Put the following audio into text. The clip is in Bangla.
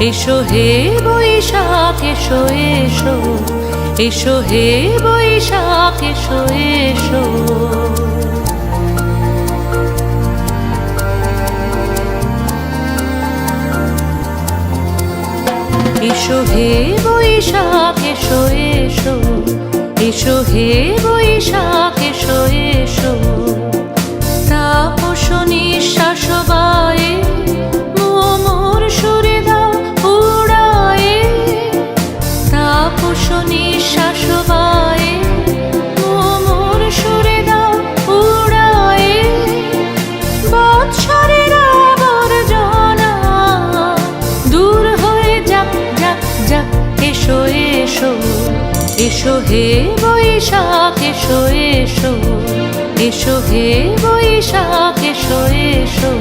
এসো হে বৈশাখ এসো এসো, এসো হে বৈশাখ এসো এসো। এসো হে বৈশাখ এসো এসো, এসো হে বৈশাখ এসো এসো। তাপস নিঃশ্বাস বায়ে মোর সুরে দাও উড়ায়ে, তাপস নিঃশ্বাস বায়ে মোর সুরে দাও উড়ায়ে। বৎসরের আবর্জনা দূর হয়ে যাক যাক যাক। এসো এসো, এসো হে বৈশাখ এসো এসো, এসো হে বৈশাখ এসো এসো।